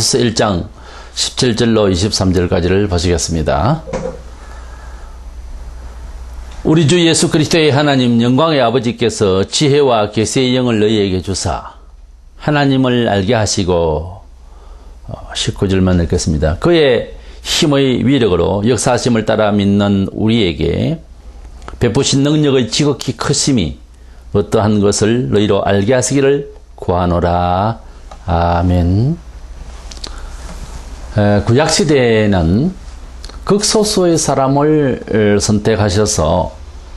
요한일서 1장 17절로 23절까지를 보시겠습니다. 우리 주 예수 그리스도의 하나님 영광의 아버지께서 지혜와 계시의 영을 너희에게 주사 하나님을 알게 하시고 19절만 읽겠습니다. 그의 힘의 위력으로 역사하심을 따라 믿는 우리에게 베푸신 능력의 지극히 크심이 어떠한 것을 너희로 알게 하시기를 구하노라. 아멘. 구약시대에는 극소수의 사람을 선택하셔서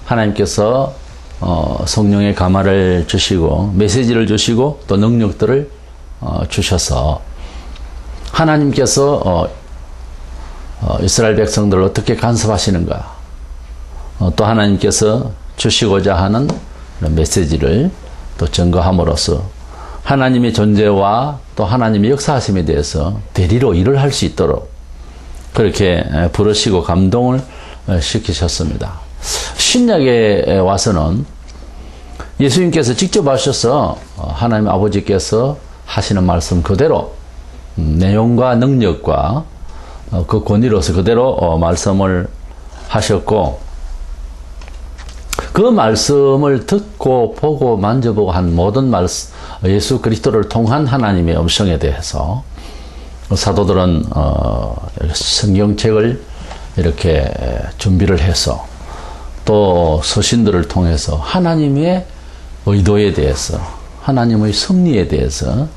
하나님께서 성령의 감화를 주시고 메시지를 주시고 또 능력들을 주셔서 하나님께서 이스라엘 백성들을 어떻게 간섭하시는가, 또 하나님께서 주시고자 하는 메시지를 또 증거함으로써 하나님의 존재와 또 하나님의 역사하심에 대해서 대리로 일을 할 수 있도록 그렇게 부르시고 감동을 시키셨습니다. 신약에 와서는 예수님께서 직접 하셔서 하나님 아버지께서 하시는 말씀 그대로 내용과 능력과 그 권위로서 그대로 말씀을 하셨고, 그 말씀을 듣고 보고 만져보고 한 모든 말씀, 예수 그리스도를 통한 하나님의 음성에 대해서 사도들은 성경책을 이렇게 준비를 해서 또 서신들을 통해서 하나님의 의도에 대해서, 하나님의 섭리에 대해서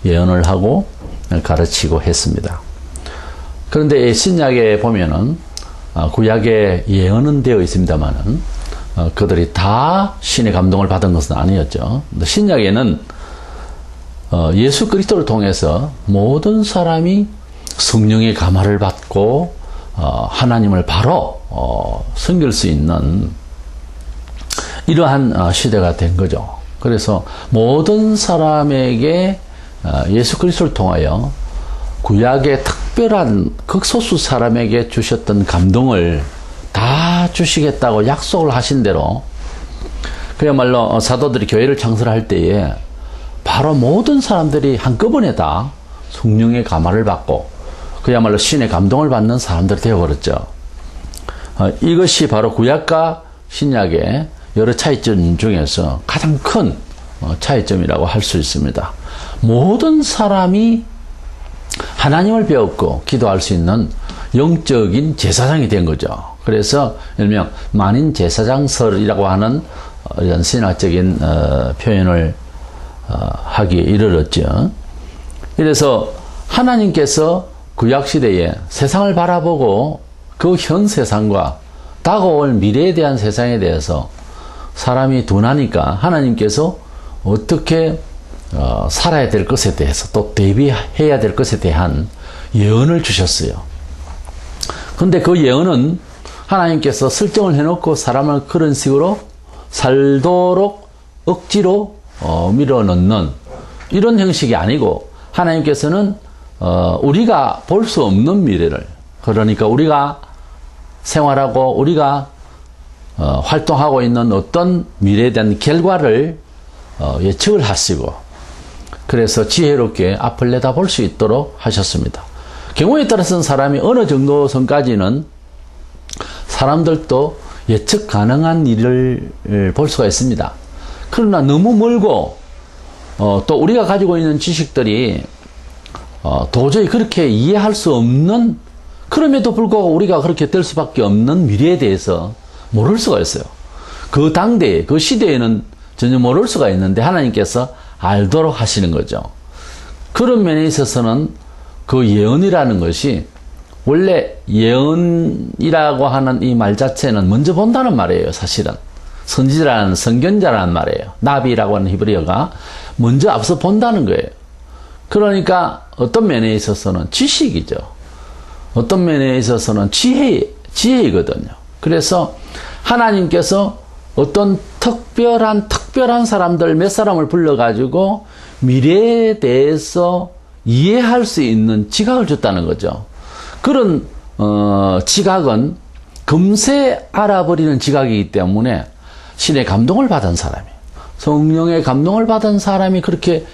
예언을 하고 가르치고 했습니다. 그런데 신약에 보면은 구약에 예언은 되어 있습니다만은 그들이 다 신의 감동을 받은 것은 아니었죠. 신약에는 예수 그리스도를 통해서 모든 사람이 성령의 감화를 받고 하나님을 바로 섬길 수 있는 이러한 시대가 된 거죠. 그래서 모든 사람에게 예수 그리스도를 통하여 구약의 특별한 극소수 사람에게 주셨던 감동을 다 주시겠다고 약속을 하신 대로 그야말로 사도들이 교회를 창설할 때에 바로 모든 사람들이 한꺼번에 다 성령의 감화를 받고 그야말로 신의 감동을 받는 사람들이 되어버렸죠. 이것이 바로 구약과 신약의 여러 차이점 중에서 가장 큰 차이점이라고 할 수 있습니다. 모든 사람이 하나님을 배웠고 기도할 수 있는 영적인 제사장이 된 거죠. 그래서 일명 만인 제사장설이라고 하는 이런 신학적인 표현을 하기에 이르렀죠. 그래서 하나님께서 구약시대에 세상을 바라보고 그 현 세상과 다가올 미래에 대한 세상에 대해서 사람이 둔하니까 하나님께서 어떻게 살아야 될 것에 대해서 또 대비해야 될 것에 대한 예언을 주셨어요. 근데 그 예언은 하나님께서 설정을 해놓고 사람을 그런 식으로 살도록 억지로 밀어넣는 이런 형식이 아니고, 하나님께서는 우리가 볼 수 없는 미래를, 그러니까 우리가 생활하고 우리가 활동하고 있는 어떤 미래에 대한 결과를 예측을 하시고, 그래서 지혜롭게 앞을 내다볼 수 있도록 하셨습니다. 경우에 따라서는 사람이 어느 정도 선까지는 사람들도 예측 가능한 일을 볼 수가 있습니다. 그러나 너무 멀고 또 우리가 가지고 있는 지식들이 도저히 그렇게 이해할 수 없는, 그럼에도 불구하고 우리가 그렇게 될 수밖에 없는 미래에 대해서 모를 수가 있어요. 그 당대에, 그 시대에는 전혀 모를 수가 있는데 하나님께서 알도록 하시는 거죠. 그런 면에 있어서는 그 예언이라는 것이, 원래 예언이라고 하는 이 말 자체는 먼저 본다는 말이에요. 사실은 선지자라는, 선견자라는 말이에요. 나비라고 하는 히브리어가 먼저 앞서 본다는 거예요. 그러니까 어떤 면에 있어서는 지식이죠. 어떤 면에 있어서는 지혜이거든요. 그래서 하나님께서 어떤 특별한 사람들 몇 사람을 불러가지고 미래에 대해서 이해할 수 있는 지각을 줬다는 거죠. 그런 지각은 금세 알아버리는 지각이기 때문에 신의 감동을 받은 사람이, 성령의 감동을 받은 사람이 그렇게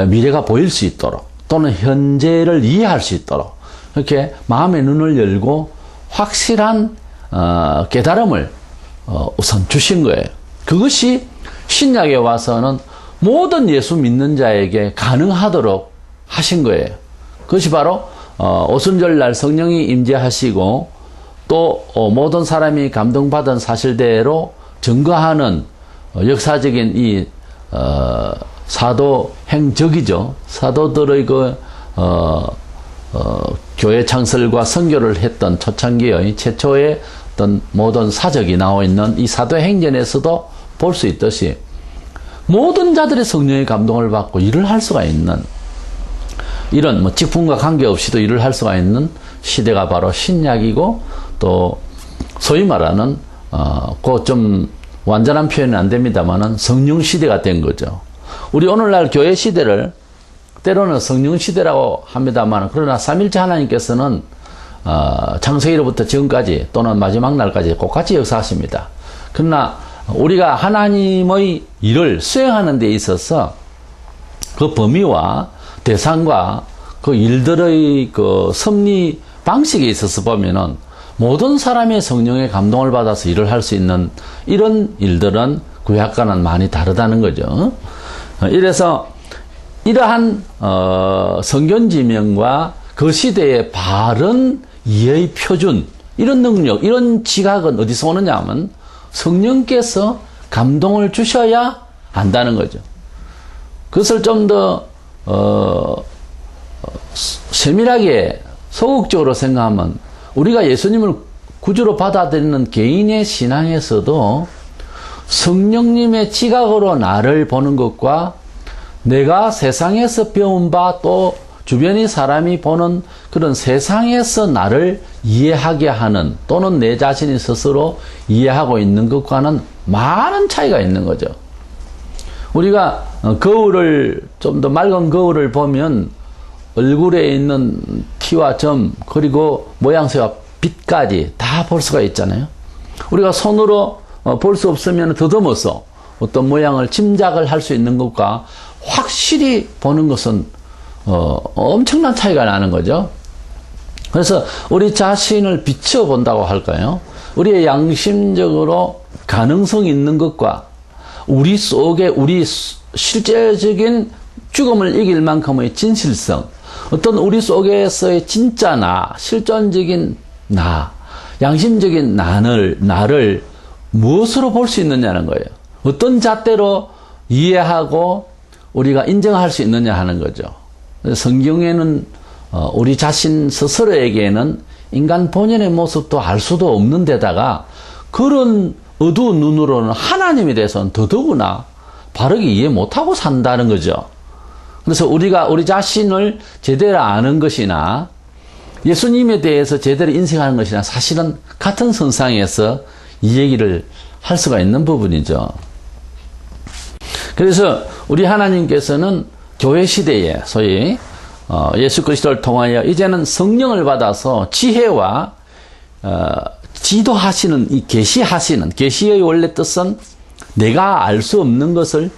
미래가 보일 수 있도록, 또는 현재를 이해할 수 있도록 이렇게 마음의 눈을 열고 확실한 깨달음을 우선 주신 거예요. 그것이 신약에 와서는 모든 예수 믿는 자에게 가능하도록 하신 거예요. 그것이 바로 오순절 날 성령이 임재하시고 또 모든 사람이 감동받은 사실대로 증거하는 역사적인 이 사도행적이죠. 사도들의 교회 창설과 선교를 했던 초창기의 최초의 어떤 모든 사적이 나와 있는 이 사도행전에서도 볼 수 있듯이 모든 자들의 성령의 감동을 받고 일을 할 수가 있는 이런 직분과 관계없이도 일을 할 수가 있는 시대가 바로 신약이고 또 소위 말하는 그 좀 완전한 표현은 안 됩니다만은 성령 시대가 된 거죠. 우리 오늘날 교회 시대를 때로는 성령 시대라고 합니다만 그러나 삼일째 하나님께서는 창세기로부터 지금까지 또는 마지막 날까지 똑같이 역사하십니다. 그러나 우리가 하나님의 일을 수행하는 데 있어서 그 범위와 대상과 그 일들의 그 섭리 방식에 있어서 보면은 모든 사람의 성령의 감동을 받아서 일을 할 수 있는 이런 일들은 구약과는 많이 다르다는 거죠. 이래서 이러한 성경 지명과 그 시대의 바른 이해의 표준, 이런 능력, 이런 지각은 어디서 오느냐 하면 성령께서 감동을 주셔야 안다는 거죠. 그것을 좀 더 세밀하게 소극적으로 생각하면 우리가 예수님을 구주로 받아들이는 개인의 신앙에서도 성령님의 지각으로 나를 보는 것과 내가 세상에서 배운 바 또 주변의 사람이 보는 그런 세상에서 나를 이해하게 하는 또는 내 자신이 스스로 이해하고 있는 것과는 많은 차이가 있는 거죠. 우리가 거울을 좀 더 맑은 거울을 보면 얼굴에 있는 티와 점 그리고 모양새와 빛까지 다 볼 수가 있잖아요. 우리가 손으로 볼 수 없으면 더듬어서 어떤 모양을 짐작을 할 수 있는 것과 확실히 보는 것은 엄청난 차이가 나는 거죠. 그래서 우리 자신을 비춰본다고 할까요? 우리의 양심적으로 가능성 있는 것과 우리 속에 우리 실제적인 죽음을 이길 만큼의 진실성, 어떤 우리 속에서의 진짜 나, 실존적인 나, 양심적인 나를 무엇으로 볼 수 있느냐는 거예요. 어떤 잣대로 이해하고 우리가 인정할 수 있느냐 하는 거죠. 성경에는 우리 자신 스스로에게는 인간 본연의 모습도 알 수도 없는 데다가 그런 어두운 눈으로는 하나님에 대해서는 더더구나 바르게 이해 못하고 산다는 거죠. 그래서 우리가 우리 자신을 제대로 아는 것이나 예수님에 대해서 제대로 인식하는 것이나 사실은 같은 선상에서 이 얘기를 할 수가 있는 부분이죠. 그래서 우리 하나님께서는 교회 시대에 소위 예수 그리스도를 통하여 이제는 성령을 받아서 지혜와 지도하시는 이 계시의 원래 뜻은 내가 알 수 없는 것을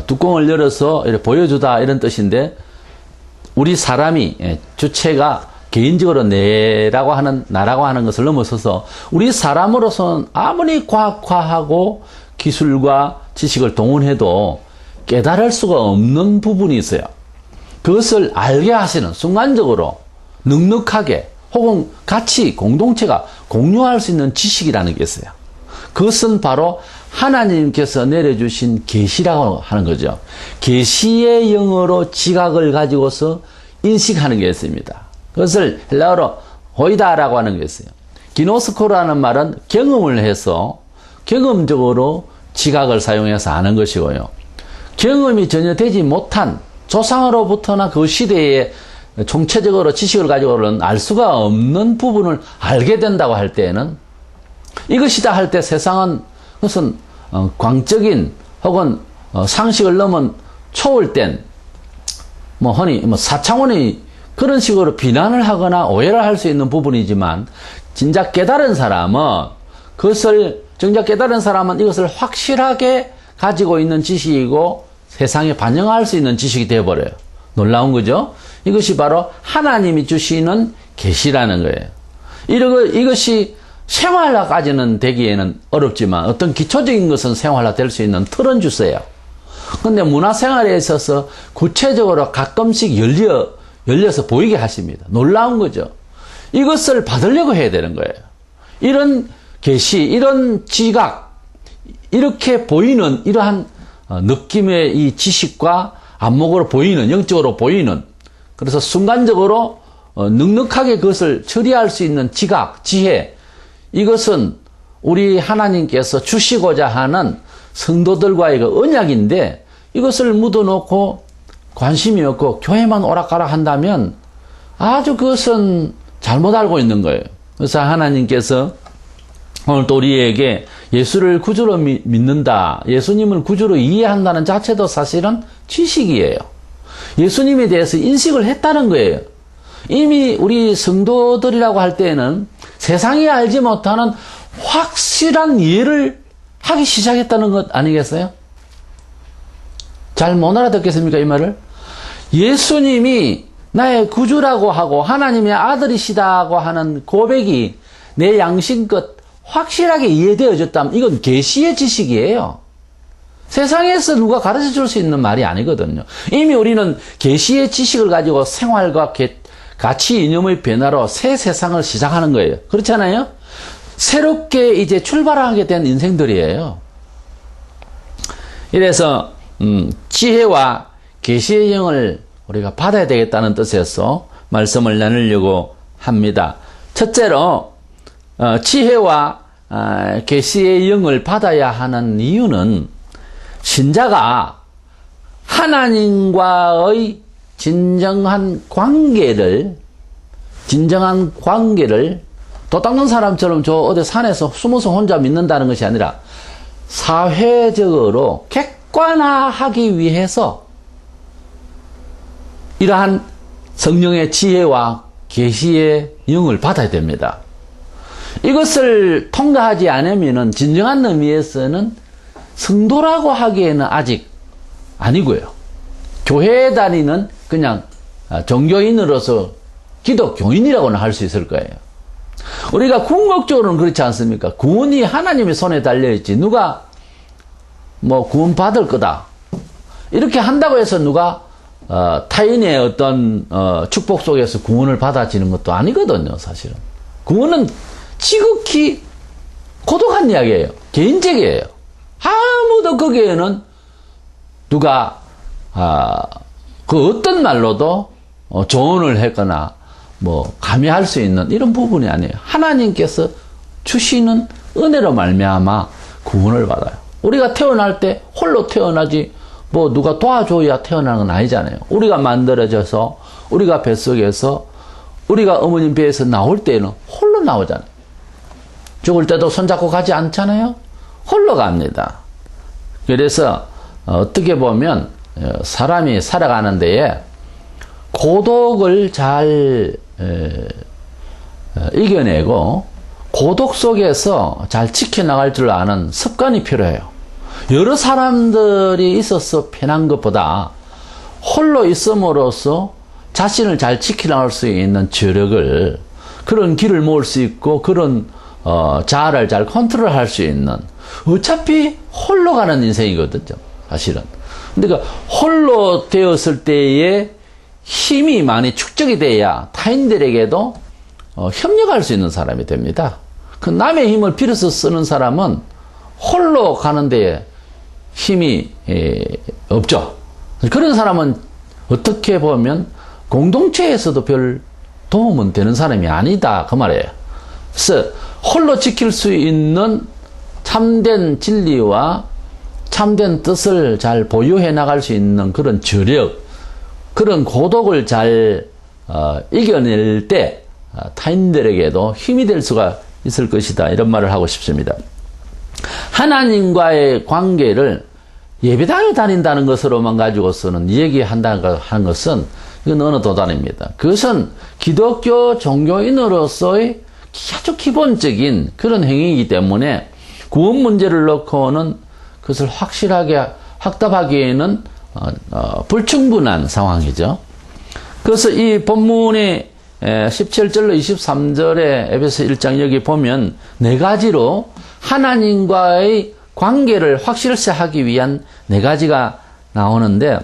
뚜껑을 열어서 이렇게 보여주다 이런 뜻인데 우리 사람이 주체가 개인적으로 나라고 하는 것을 넘어서서 우리 사람으로서는 아무리 과학화하고 기술과 지식을 동원해도 깨달을 수가 없는 부분이 있어요. 그것을 알게 하시는 순간적으로 넉넉하게 혹은 같이 공동체가 공유할 수 있는 지식이라는 게 있어요. 그것은 바로 하나님께서 내려주신 계시라고 하는 거죠. 계시의 영어로 지각을 가지고서 인식하는 게 있습니다. 그것을 헬라어로 호이다라고 하는 게 있어요. 기노스코라는 말은 경험을 해서 경험적으로 지각을 사용해서 아는 것이고요. 경험이 전혀 되지 못한 조상으로부터나 그 시대에 총체적으로 지식을 가지고는 알 수가 없는 부분을 알게 된다고 할 때에는 이것이다 할 때 세상은 무슨 광적인 혹은 상식을 넘은 초월된 흔히 사차원의 그런 식으로 비난을 하거나 오해를 할 수 있는 부분이지만 진작 깨달은 사람은 이것을 확실하게 가지고 있는 지식이고 세상에 반영할 수 있는 지식이 되어버려요. 놀라운 거죠? 이것이 바로 하나님이 주시는 계시라는 거예요. 이것이 생활화까지는 되기에는 어렵지만 어떤 기초적인 것은 생활화 될 수 있는 틀은 주세요. 근데 문화생활에 있어서 구체적으로 가끔씩 열려서 보이게 하십니다. 놀라운 거죠. 이것을 받으려고 해야 되는 거예요. 이런 계시, 이런 지각, 이렇게 보이는 이러한 느낌의 이 지식과 안목으로 보이는, 영적으로 보이는, 그래서 순간적으로 넉넉하게 그것을 처리할 수 있는 지각, 지혜, 이것은 우리 하나님께서 주시고자 하는 성도들과의 그 언약인데, 이것을 묻어놓고 관심이 없고 교회만 오락가락 한다면 아주 그것은 잘못 알고 있는 거예요. 그래서 하나님께서 오늘 또 우리에게 예수를 구주로 믿는다, 예수님을 구주로 이해한다는 자체도 사실은 지식이에요. 예수님에 대해서 인식을 했다는 거예요. 이미 우리 성도들이라고 할 때에는 세상이 알지 못하는 확실한 이해를 하기 시작했다는 것 아니겠어요? 잘 못 알아듣겠습니까, 이 말을? 예수님이 나의 구주라고 하고 하나님의 아들이시다고 하는 고백이 내 양심껏 확실하게 이해되어졌다면 이건 계시의 지식이에요. 세상에서 누가 가르쳐 줄 수 있는 말이 아니거든요. 이미 우리는 계시의 지식을 가지고 생활과 가치 이념의 변화로 새 세상을 시작하는 거예요. 그렇잖아요? 새롭게 이제 출발하게 된 인생들이에요. 이래서 지혜와 계시의 영을 우리가 받아야 되겠다는 뜻에서 말씀을 나누려고 합니다. 첫째로 지혜와 계시의 영을 받아야 하는 이유는 신자가 하나님과의 진정한 관계를 도 닦는 사람처럼 저 어디 산에서 숨어서 혼자 믿는다는 것이 아니라 사회적으로 객관화하기 위해서 이러한 성령의 지혜와 계시의 영을 받아야 됩니다. 이것을 통과하지 않으면 진정한 의미에서는 성도라고 하기에는 아직 아니고요. 교회에 다니는 그냥 종교인으로서 기독교인이라고는 할 수 있을 거예요. 우리가 궁극적으로는 그렇지 않습니까? 구원이 하나님의 손에 달려있지 누가 뭐 구원 받을 거다 이렇게 한다고 해서 누가 타인의 어떤 축복 속에서 구원을 받아지는 것도 아니거든요. 사실은 구원은 지극히 고독한 이야기예요. 개인적이에요. 아무도 거기에는 누가 그 어떤 말로도 조언을 했거나 뭐 감히할 수 있는 이런 부분이 아니에요. 하나님께서 주시는 은혜로 말미암아 구원을 받아요. 우리가 태어날 때 홀로 태어나지 뭐 누가 도와줘야 태어나는 건 아니잖아요. 우리가 만들어져서 우리가 뱃속에서 우리가 어머님 배에서 나올 때는 홀로 나오잖아요. 죽을 때도 손잡고 가지 않잖아요. 홀로 갑니다. 그래서 어떻게 보면 사람이 살아가는 데에 고독을 잘 이겨내고 고독 속에서 잘 지켜나갈 줄 아는 습관이 필요해요. 여러 사람들이 있어서 편한 것보다 홀로 있음으로써 자신을 잘 지켜나갈 수 있는 저력을, 그런 길을 모을 수 있고 그런 자아를 잘 컨트롤할 수 있는, 어차피 홀로 가는 인생이거든요. 사실은. 그러니까 홀로 되었을 때에 힘이 많이 축적이 돼야 타인들에게도 협력할 수 있는 사람이 됩니다. 그 남의 힘을 빌어서 쓰는 사람은 홀로 가는 데에 힘이 없죠. 그런 사람은 어떻게 보면 공동체에서도 별 도움은 되는 사람이 아니다 그 말이에요. 그래서 홀로 지킬 수 있는 참된 진리와 참된 뜻을 잘 보유해 나갈 수 있는 그런 저력, 그런 고독을 잘 이겨낼 때 타인들에게도 힘이 될 수가 있을 것이다, 이런 말을 하고 싶습니다. 하나님과의 관계를 예배당에 다닌다는 것으로만 가지고서는 얘기한다는 것은 이건 어느 도단입니다. 그것은 기독교 종교인으로서의 아주 기본적인 그런 행위이기 때문에 구원 문제를 놓고는 그것을 확실하게 확답하기에는 불충분한 상황이죠. 그래서 이 본문의 17절로 23절의 에베소 1장 여기 보면 네 가지로 하나님과의 관계를 확실시 하기 위한 네 가지가 나오는데,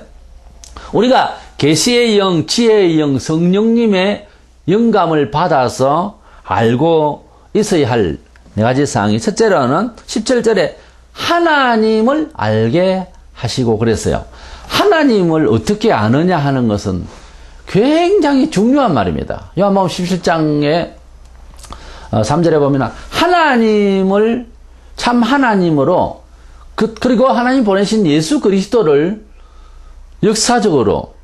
우리가 계시의 영, 지혜의 영, 성령님의 영감을 받아서 알고 있어야 할 네 가지 사항이, 첫째로는 17절에 하나님을 알게 하시고 그랬어요. 하나님을 어떻게 아느냐 하는 것은 굉장히 중요한 말입니다. 요한복음 17장에 3절에 보면 하나님을 참 하나님으로, 그리고 하나님 보내신 예수 그리스도를 역사적으로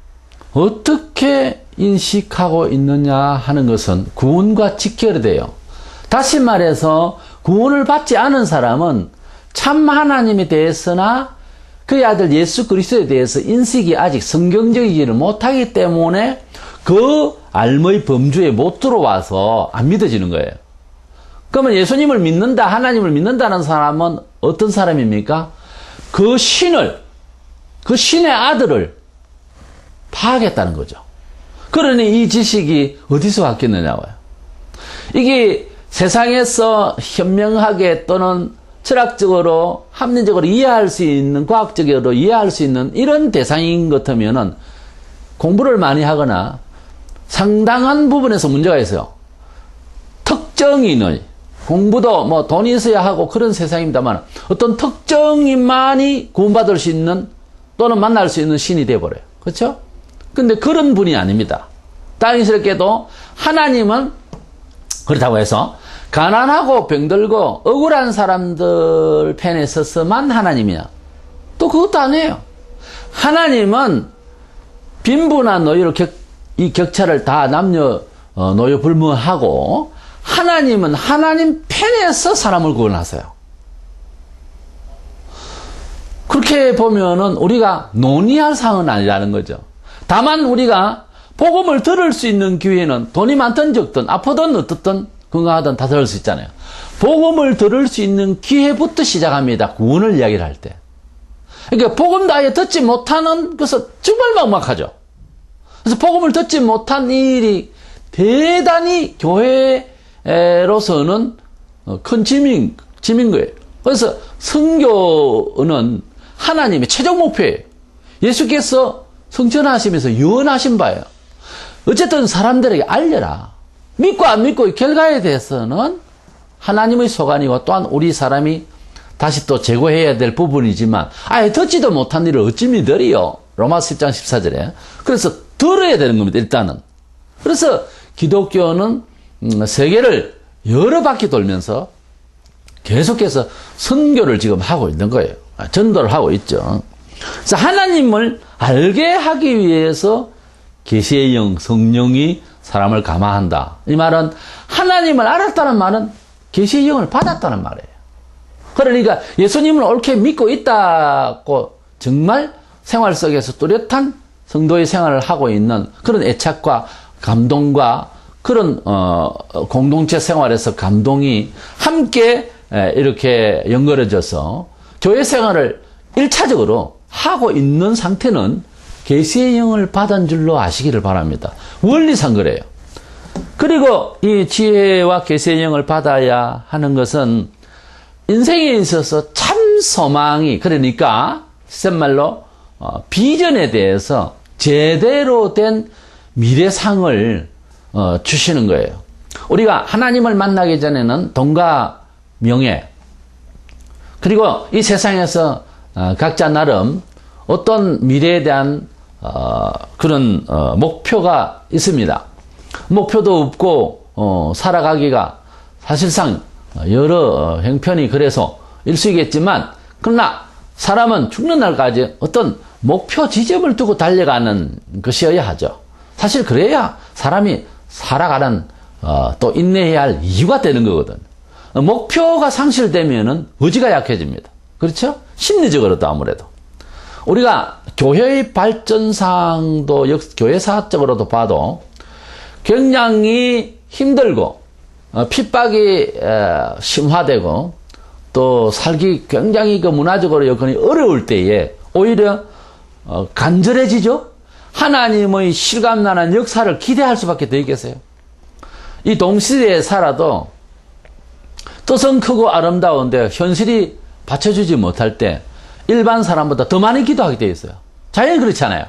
어떻게 인식하고 있느냐 하는 것은 구원과 직결이 돼요. 다시 말해서 구원을 받지 않은 사람은 참 하나님에 대해서나 그의 아들 예수 그리스도에 대해서 인식이 아직 성경적이지를 못하기 때문에 그 알의 범주에 못 들어와서 안 믿어지는 거예요. 그러면 예수님을 믿는다, 하나님을 믿는다는 사람은 어떤 사람입니까? 그 신의 아들을 파악했다는 거죠. 그러니 이 지식이 어디서 왔겠느냐고요. 이게 세상에서 현명하게 또는 철학적으로, 합리적으로 이해할 수 있는, 과학적으로 이해할 수 있는 이런 대상인 것 같으면은 공부를 많이 하거나 상당한 부분에서 문제가 있어요. 특정인의, 공부도 뭐 돈이 있어야 하고 그런 세상입니다만 어떤 특정인만이 구원받을 수 있는 또는 만날 수 있는 신이 되어버려요. 그렇죠? 근데 그런 분이 아닙니다. 다행스럽게도 하나님은 그렇다고 해서 가난하고 병들고 억울한 사람들 편에 서서만 하나님이야. 또 그것도 아니에요. 하나님은 빈부나 노유를 이 격차를 다 남녀 노유 불문하고 하나님은 하나님 편에서 사람을 구원하세요. 그렇게 보면은 우리가 논의할 사항은 아니라는 거죠. 다만 우리가 복음을 들을 수 있는 기회는 돈이 많든 적든 아프든 어떻든 건강하든 다 들을 수 있잖아요. 복음을 들을 수 있는 기회부터 시작합니다. 구원을 이야기를 할 때. 그러니까 복음도 아예 듣지 못하는 것은 정말 막막하죠. 그래서 복음을 듣지 못한 일이 대단히 교회로서는 큰 짐인 거예요. 그래서 선교는 하나님의 최종 목표예요. 예수께서 성천하시면서 유언하신 바예요. 어쨌든 사람들에게 알려라. 믿고 안 믿고의 결과에 대해서는 하나님의 소관이고 또한 우리 사람이 다시 또 제고해야 될 부분이지만 아예 듣지도 못한 일을 어찌 믿으리요. 로마서 10장 14절에. 그래서 들어야 되는 겁니다. 일단은. 그래서 기독교는 세계를 여러 바퀴 돌면서 계속해서 선교를 지금 하고 있는 거예요. 전도를 하고 있죠. 그래서 하나님을 알게 하기 위해서 계시의 영, 성령이 사람을 감화한다. 이 말은 하나님을 알았다는 말은 계시의 영을 받았다는 말이에요. 그러니까 예수님을 옳게 믿고 있다고 정말 생활 속에서 뚜렷한 성도의 생활을 하고 있는 그런 애착과 감동과 그런 공동체 생활에서 감동이 함께 이렇게 연결해져서 교회 생활을 1차적으로 하고 있는 상태는 계시의 영을 받은 줄로 아시기를 바랍니다. 원리상 그래요. 그리고 이 지혜와 계시의 영을 받아야 하는 것은 인생에 있어서 참 소망이, 그러니까 실말로 비전에 대해서 제대로 된 미래상을 주시는 거예요. 우리가 하나님을 만나기 전에는 돈과 명예, 그리고 이 세상에서 각자 나름 어떤 미래에 대한 그런 목표가 있습니다. 목표도 없고 살아가기가 사실상 여러 형편이 그래서 일수이겠지만, 그러나 사람은 죽는 날까지 어떤 목표 지점을 두고 달려가는 것이어야 하죠. 사실 그래야 사람이 살아가는 또 인내해야 할 이유가 되는 거거든. 목표가 상실되면은 의지가 약해집니다. 그렇죠? 심리적으로도 아무래도. 우리가 교회의 발전상도 교회사적으로도 봐도 굉장히 힘들고 핍박이 심화되고 또 살기 굉장히 그 문화적으로 여건이 어려울 때에 오히려 간절해지죠. 하나님의 실감나는 역사를 기대할 수밖에 더 있겠어요? 이 동시대에 살아도 뜻은 크고 아름다운데 현실이 받쳐주지 못할 때 일반 사람보다 더 많이 기도하게 되어 있어요. 자연히 그렇잖아요.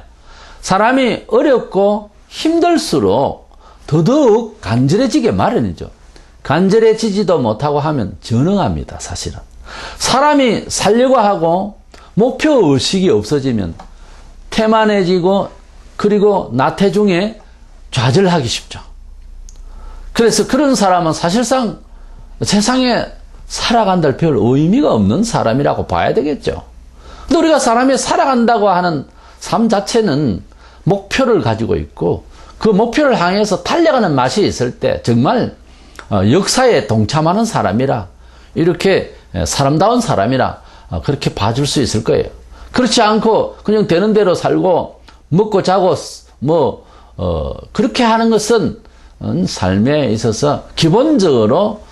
사람이 어렵고 힘들수록 더더욱 간절해지게 마련이죠. 간절해지지도 못하고 하면 전능합니다, 사실은. 사람이 살려고 하고 목표의식이 없어지면 태만해지고 그리고 나태중에 좌절하기 쉽죠. 그래서 그런 사람은 사실상 세상에 살아간다는 별 의미가 없는 사람이라고 봐야 되겠죠. 근데 우리가 사람이 살아간다고 하는 삶 자체는 목표를 가지고 있고 그 목표를 향해서 달려가는 맛이 있을 때 정말 역사에 동참하는 사람이라 이렇게 사람다운 사람이라 그렇게 봐줄 수 있을 거예요. 그렇지 않고 그냥 되는 대로 살고 먹고 자고 그렇게 하는 것은 삶에 있어서 기본적으로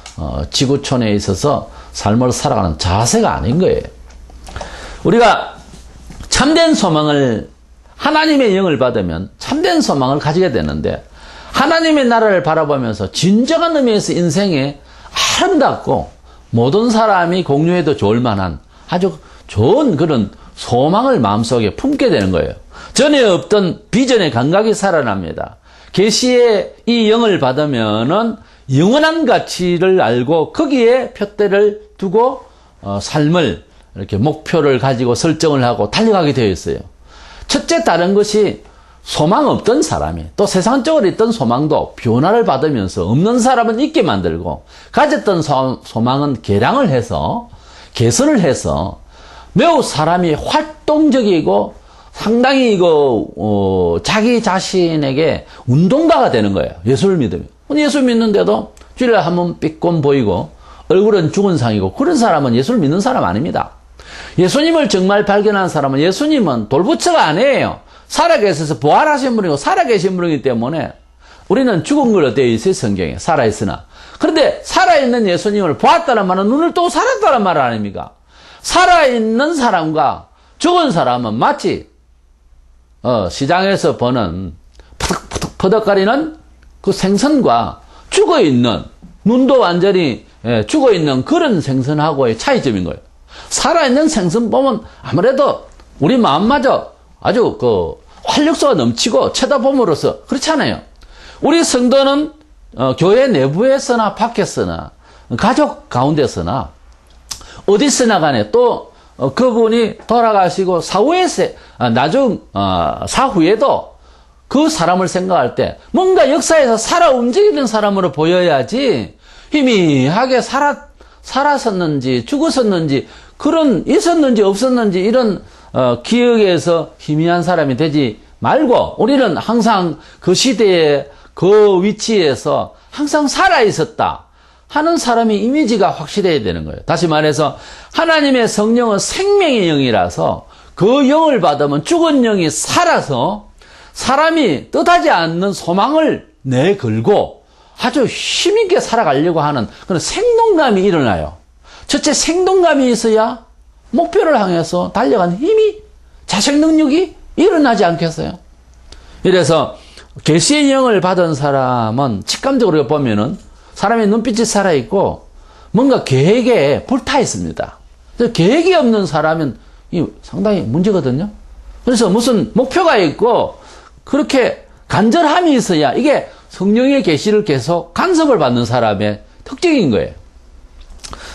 지구촌에 있어서 삶을 살아가는 자세가 아닌 거예요. 우리가 참된 소망을 하나님의 영을 받으면 참된 소망을 가지게 되는데 하나님의 나라를 바라보면서 진정한 의미에서 인생에 아름답고 모든 사람이 공유해도 좋을 만한 아주 좋은 그런 소망을 마음속에 품게 되는 거예요. 전에 없던 비전의 감각이 살아납니다. 계시의 이 영을 받으면은 영원한 가치를 알고 거기에 표대를 두고 삶을 이렇게 목표를 가지고 설정을 하고 달려가게 되어 있어요. 첫째 다른 것이 소망 없던 사람이 또 세상적으로 있던 소망도 변화를 받으면서 없는 사람은 있게 만들고 가졌던 소망은 개량을 해서 개선을 해서 매우 사람이 활동적이고 상당히 자기 자신에게 운동가가 되는 거예요. 예수를 믿으면. 예수 믿는데도 주일에 한번 삐꼰 보이고 얼굴은 죽은 상이고 그런 사람은 예수를 믿는 사람 아닙니다. 예수님을 정말 발견한 사람은 예수님은 돌부처가 아니에요. 살아계셔서 부활하신 분이고 살아계신 분이기 때문에 우리는 죽은 걸로 되어 있어요. 성경에 살아있으나. 그런데 살아있는 예수님을 보았다는 말은 눈을 뜨고 살았다는 말 아닙니까? 살아있는 사람과 죽은 사람은 마치 시장에서 보는 퍼덕퍼덕거리는 그 생선과 죽어있는 눈도 완전히 죽어있는 그런 생선하고의 차이점인 거예요. 살아있는 생선 보면 아무래도 우리 마음마저 아주 활력소가 넘치고 쳐다봄으로써 그렇잖아요. 우리 성도는 교회 내부에서나 밖에서나 가족 가운데서나 어디서나 간에 또 그분이 돌아가시고 사후에도 그 사람을 생각할 때 뭔가 역사에서 살아 움직이는 사람으로 보여야지 희미하게 살았었는지 죽었었는지 그런 있었는지 없었는지 이런 기억에서 희미한 사람이 되지 말고 우리는 항상 그 시대에 그 위치에서 항상 살아있었다 하는 사람의 이미지가 확실해야 되는 거예요. 다시 말해서 하나님의 성령은 생명의 영이라서 그 영을 받으면 죽은 영이 살아서 사람이 뜻하지 않는 소망을 내걸고 아주 힘있게 살아가려고 하는 그런 생동감이 일어나요. 첫째 생동감이 있어야 목표를 향해서 달려가는 힘이 자생 능력이 일어나지 않겠어요. 이래서 계시의 영을 받은 사람은 직감적으로 보면은 사람의 눈빛이 살아있고 뭔가 계획에 불타 있습니다. 계획이 없는 사람은 상당히 문제거든요. 그래서 무슨 목표가 있고 그렇게 간절함이 있어야 이게 성령의 계시를 계속 간섭을 받는 사람의 특징인 거예요.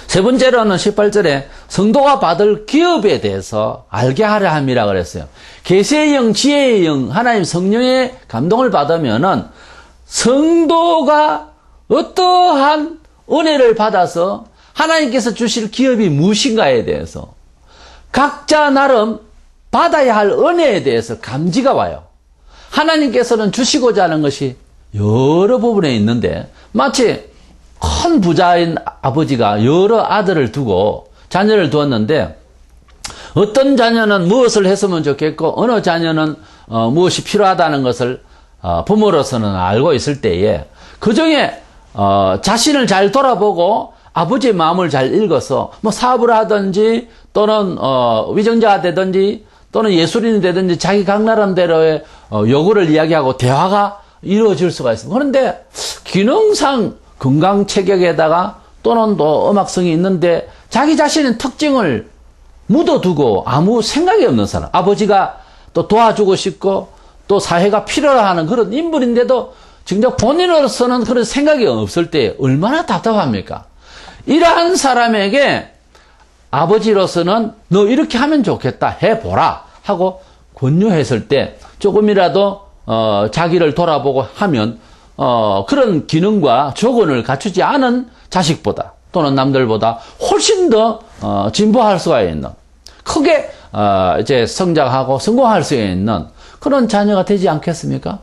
세 번째로는 18절에 성도가 받을 기업에 대해서 알게 하려 함이라 그랬어요. 계시의 영, 지혜의 영, 하나님 성령의 감동을 받으면은 성도가 어떠한 은혜를 받아서 하나님께서 주실 기업이 무엇인가에 대해서 각자 나름 받아야 할 은혜에 대해서 감지가 와요. 하나님께서는 주시고자 하는 것이 여러 부분에 있는데 마치 큰 부자인 아버지가 여러 아들을 두고 자녀를 두었는데 어떤 자녀는 무엇을 했으면 좋겠고 어느 자녀는 무엇이 필요하다는 것을 부모로서는 알고 있을 때에 그중에 자신을 잘 돌아보고 아버지의 마음을 잘 읽어서 뭐 사업을 하든지 또는 위정자가 되든지 또는 예술인이 되든지 자기 각나름대로의 요구를 이야기하고 대화가 이루어질 수가 있습니다. 그런데 기능상 건강 체격에다가 또는 또 음악성이 있는데 자기 자신의 특징을 묻어두고 아무 생각이 없는 사람, 아버지가 또 도와주고 싶고 또 사회가 필요로 하는 그런 인물인데도 정작 본인으로서는 그런 생각이 없을 때 얼마나 답답합니까? 이러한 사람에게 아버지로서는 너 이렇게 하면 좋겠다 해보라 하고 권유했을 때 조금이라도 자기를 돌아보고 하면 그런 기능과 조건을 갖추지 않은 자식보다 또는 남들보다 훨씬 더 진보할 수가 있는, 크게 이제 성장하고 성공할 수 있는 그런 자녀가 되지 않겠습니까?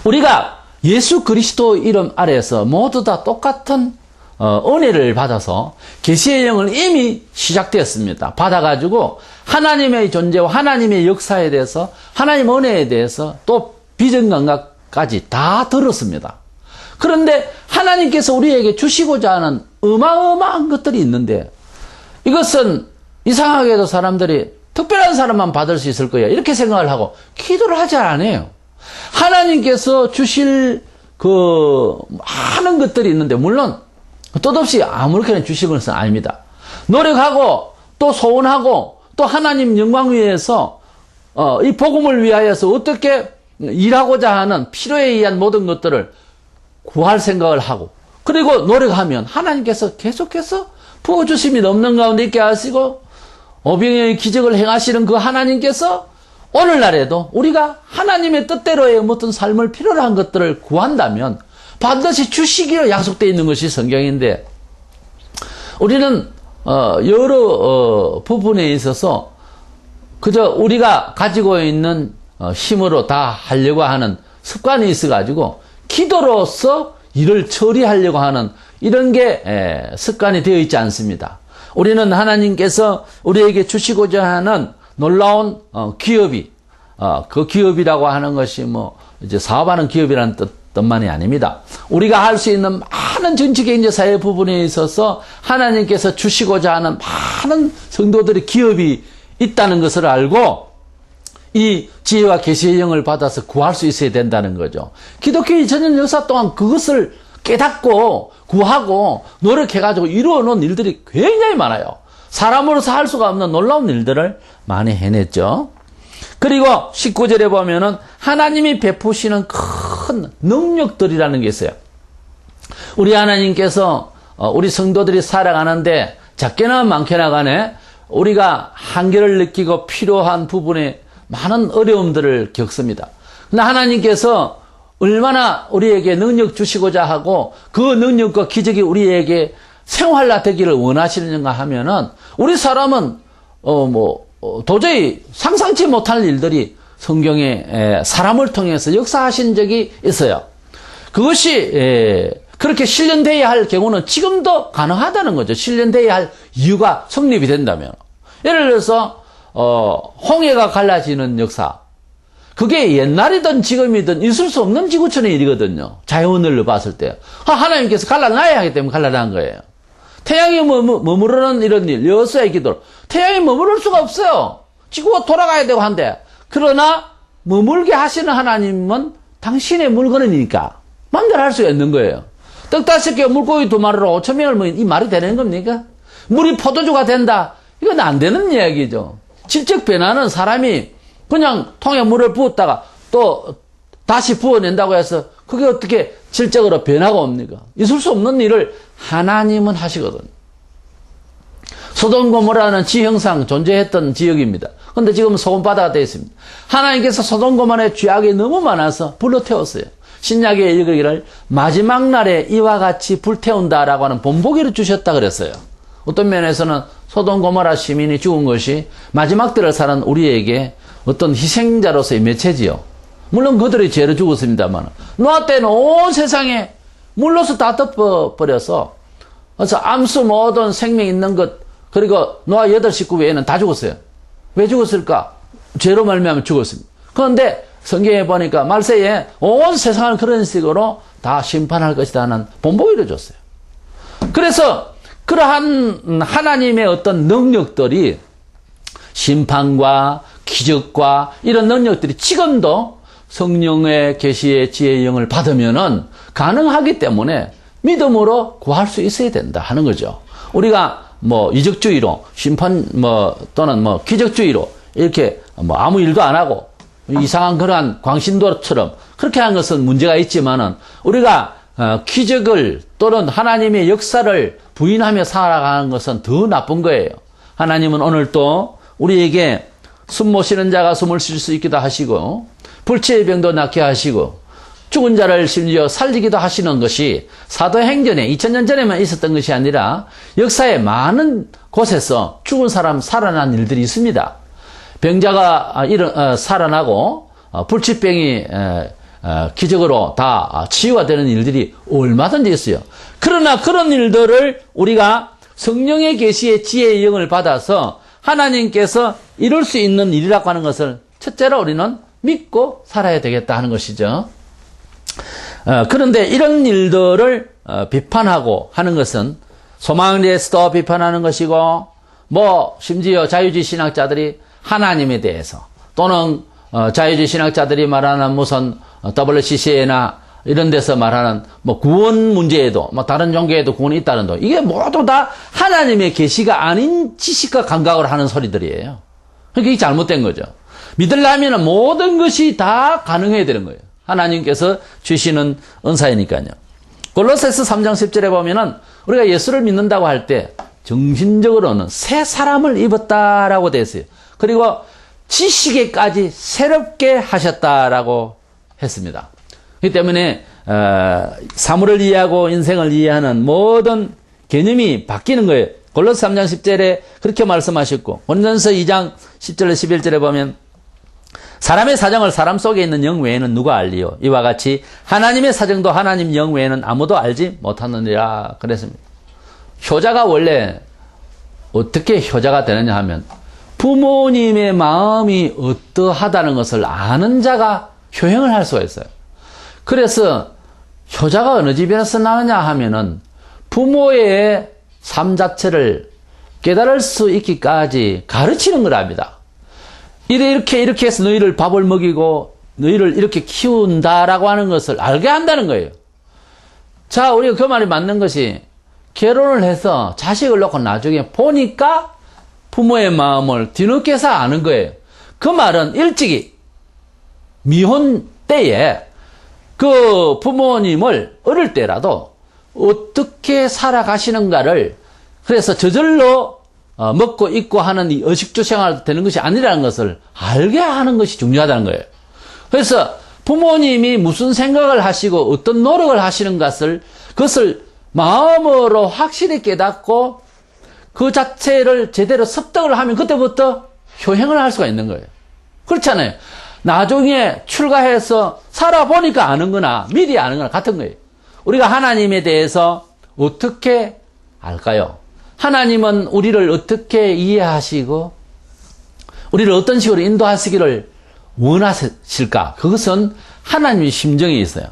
우리가 예수 그리스도 이름 아래에서 모두 다 똑같은 은혜를 받아서 계시의 영을 이미 시작되었습니다. 받아가지고 하나님의 존재와 하나님의 역사에 대해서, 하나님 은혜에 대해서 또 비전 감각까지 다 들었습니다. 그런데 하나님께서 우리에게 주시고자 하는 어마어마한 것들이 있는데 이것은 이상하게도 사람들이 특별한 사람만 받을 수 있을 거야 이렇게 생각을 하고 기도를 하지 않아요. 하나님께서 주실 그 많은 것들이 있는데 물론 뜻없이 아무렇게나 주실 것은 아닙니다. 노력하고 또 소원하고 또 하나님 영광 위해서 이 복음을 위하여서 어떻게 일하고자 하는 필요에 의한 모든 것들을 구할 생각을 하고 그리고 노력하면 하나님께서 계속해서 부어주심이 넘는 가운데 있게 하시고 오병이의 기적을 행하시는 그 하나님께서 오늘날에도 우리가 하나님의 뜻대로의 어떤 삶을 필요로 한 것들을 구한다면 반드시 주시기로 약속되어 있는 것이 성경인데 우리는 여러 부분에 있어서 그저 우리가 가지고 있는 힘으로 다 하려고 하는 습관이 있어가지고 기도로서 일을 처리하려고 하는 이런 게 습관이 되어 있지 않습니다. 우리는 하나님께서 우리에게 주시고자 하는 놀라운 기업이 그 기업이라고 하는 것이 뭐 이제 사업하는 기업이라는 뜻만이 아닙니다. 우리가 할 수 있는 많은 정치, 경제, 사회 부분에 있어서 하나님께서 주시고자 하는 많은 성도들의 기업이 있다는 것을 알고 이 지혜와 계시의 영을 받아서 구할 수 있어야 된다는 거죠. 기독교의 전년 역사 동안 그것을 깨닫고 구하고 노력해가지고 이루어놓은 일들이 굉장히 많아요. 사람으로서 할 수가 없는 놀라운 일들을 많이 해냈죠. 그리고 19절에 보면은 하나님이 베푸시는 큰 능력들이라는 게 있어요. 우리 하나님께서 우리 성도들이 살아가는데 작게나 많게나 간에 우리가 한계를 느끼고 필요한 부분에 많은 어려움들을 겪습니다. 근데 하나님께서 얼마나 우리에게 능력 주시고자 하고 그 능력과 기적이 우리에게 생활화되기를 원하시는가 하면은 우리 사람은 도저히 상상치 못할 일들이 성경에 사람을 통해서 역사하신 적이 있어요. 그것이 그렇게 실현되어야 할 경우는 지금도 가능하다는 거죠. 실현되어야 할 이유가 성립이 된다면. 예를 들어서 홍해가 갈라지는 역사. 그게 옛날이든 지금이든 있을 수 없는 지구촌의 일이거든요. 자연을 봤을 때. 하나님께서 갈라놔야 하기 때문에 갈라난 거예요. 태양이 머무르는 이런 일, 여호수아의 기도로. 태양이 머무를 수가 없어요. 지구가 돌아가야 되고 한데. 그러나 머물게 하시는 하나님은 당신의 물건이니까 마음대로 할 수가 있는 거예요. 떡 5개, 물고기 2마리로 5,000명을 먹인 이 말이 되는 겁니까? 물이 포도주가 된다. 이건 안 되는 이야기죠. 질적 변화는 사람이 그냥 통에 물을 부었다가 또 다시 부어낸다고 해서 그게 어떻게 질적으로 변화가 옵니까? 있을 수 없는 일을 하나님은 하시거든요. 소돔 고모라는 지형상 존재했던 지역입니다. 그런데 지금은 소금바다가 되어 있습니다. 하나님께서 소돔 고모라의 죄악이 너무 많아서 불러 태웠어요. 신약에 읽으기를 마지막 날에 이와 같이 불태운다라고 하는 본보기를 주셨다 그랬어요. 어떤 면에서는 소돔 고모라 시민이 죽은 것이 마지막 때를 사는 우리에게 어떤 희생자로서의 매체지요. 물론 그들이 죄로 죽었습니다만 노아 때는 온 세상에 물로서 다 덮어버려서 그래서 암수 모든 생명 있는 것 그리고 노아 8식구 외에는 다 죽었어요. 왜 죽었을까? 죄로 말미암아 죽었습니다. 그런데 성경에 보니까 말세에 온 세상을 그런 식으로 다 심판할 것이라는 본보기를 줬어요. 그래서 그러한 하나님의 어떤 능력들이 심판과 기적과 이런 능력들이 지금도 성령의 계시의 지혜의 영을 받으면은 가능하기 때문에 믿음으로 구할 수 있어야 된다 하는 거죠. 우리가 뭐 이적주의로 심판 또는 기적주의로 이렇게 아무 일도 안 하고 이상한 그러한 광신도처럼 그렇게 한 것은 문제가 있지만은 우리가 기적을 또는 하나님의 역사를 부인하며 살아가는 것은 더 나쁜 거예요. 하나님은 오늘 또 우리에게 숨 못 쉬는 자가 숨을 쉴 수 있기도 하시고 불치의 병도 낫게 하시고 죽은 자를 심지어 살리기도 하시는 것이 사도행전에 2000년 전에만 있었던 것이 아니라 역사의 많은 곳에서 죽은 사람 살아난 일들이 있습니다. 병자가 살아나고 불치병이 기적으로 다 치유가 되는 일들이 얼마든지 있어요. 그러나 그런 일들을 우리가 성령의 계시의 지혜의 영을 받아서 하나님께서 이룰 수 있는 일이라고 하는 것을 첫째로 우리는 믿고 살아야 되겠다 하는 것이죠. 그런데 이런 일들을 비판하고 하는 것은 소망에 대해서도 비판하는 것이고 심지어 자유주의 신학자들이 하나님에 대해서 또는 자유주의 신학자들이 말하는 무슨 WCC나 이런 데서 말하는 구원 문제에도 다른 종교에도 구원이 있다는 도 이게 모두 다 하나님의 계시가 아닌 지식과 감각을 하는 소리들이에요. 그러니까 이게 잘못된 거죠. 믿으려면 모든 것이 다 가능해야 되는 거예요. 하나님께서 주시는 은사이니까요. 골로새서 3장 10절에 보면은 우리가 예수를 믿는다고 할 때 정신적으로는 새 사람을 입었다라고 되어 있어요. 그리고 지식에까지 새롭게 하셨다라고 했습니다. 그렇기 때문에 사물을 이해하고 인생을 이해하는 모든 개념이 바뀌는 거예요. 골로새 3장 10절에 그렇게 말씀하셨고 고린도전서 2장 10절 11절에 보면 사람의 사정을 사람 속에 있는 영 외에는 누가 알리요? 이와 같이 하나님의 사정도 하나님 영 외에는 아무도 알지 못하느니라 그랬습니다. 효자가 원래 어떻게 효자가 되느냐 하면 부모님의 마음이 어떠하다는 것을 아는 자가 효행을 할 수가 있어요. 그래서 효자가 어느 집에서 나느냐 하면은 부모의 삶 자체를 깨달을 수 있기까지 가르치는 거랍니다. 이렇게 해서 너희를 밥을 먹이고 너희를 이렇게 키운다라고 하는 것을 알게 한다는 거예요. 자, 우리가 그 말이 맞는 것이 결혼을 해서 자식을 놓고 나중에 보니까 부모의 마음을 뒤늦게서 아는 거예요. 그 말은 일찍이 미혼 때에 그 부모님을 어릴 때라도 어떻게 살아가시는가를 그래서 저절로 먹고 입고 하는 이 의식주 생활 되는 것이 아니라는 것을 알게 하는 것이 중요하다는 거예요. 그래서 부모님이 무슨 생각을 하시고 어떤 노력을 하시는 그것을 마음으로 확실히 깨닫고 그 자체를 제대로 습득을 하면 그때부터 효행을 할 수가 있는 거예요. 그렇잖아요. 나중에 출가해서 살아보니까 아는 거나 미리 아는 거나 같은 거예요. 우리가 하나님에 대해서 어떻게 알까요? 하나님은 우리를 어떻게 이해하시고 우리를 어떤 식으로 인도하시기를 원하실까? 그것은 하나님의 심정에 있어요.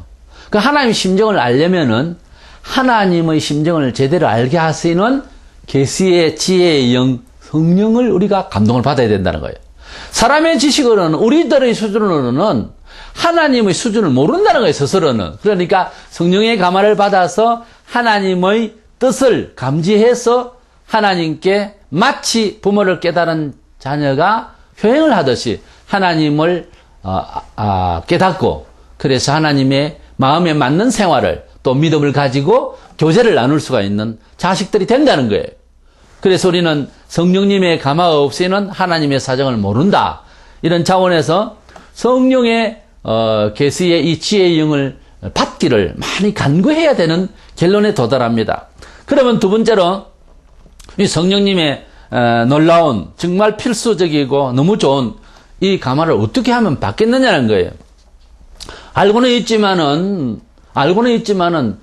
그 하나님의 심정을 알려면은 하나님의 심정을 제대로 알게 하시는 계시의 지혜의 영 성령을 우리가 감동을 받아야 된다는 거예요. 사람의 지식으로는 우리들의 수준으로는 하나님의 수준을 모른다는 거예요. 스스로는. 그러니까 성령의 감화를 받아서 하나님의 뜻을 감지해서 하나님께 마치 부모를 깨달은 자녀가 효행을 하듯이 하나님을 깨닫고 그래서 하나님의 마음에 맞는 생활을 또 믿음을 가지고 교제를 나눌 수가 있는 자식들이 된다는 거예요. 그래서 우리는 성령님의 감화가 없이는 하나님의 사정을 모른다. 이런 차원에서 성령의 계시의 이 지혜의 영을 받기를 많이 간구해야 되는 결론에 도달합니다. 그러면 두 번째로 이 성령님의 놀라운 정말 필수적이고 너무 좋은 이 감화를 어떻게 하면 받겠느냐는 거예요. 알고는 있지만은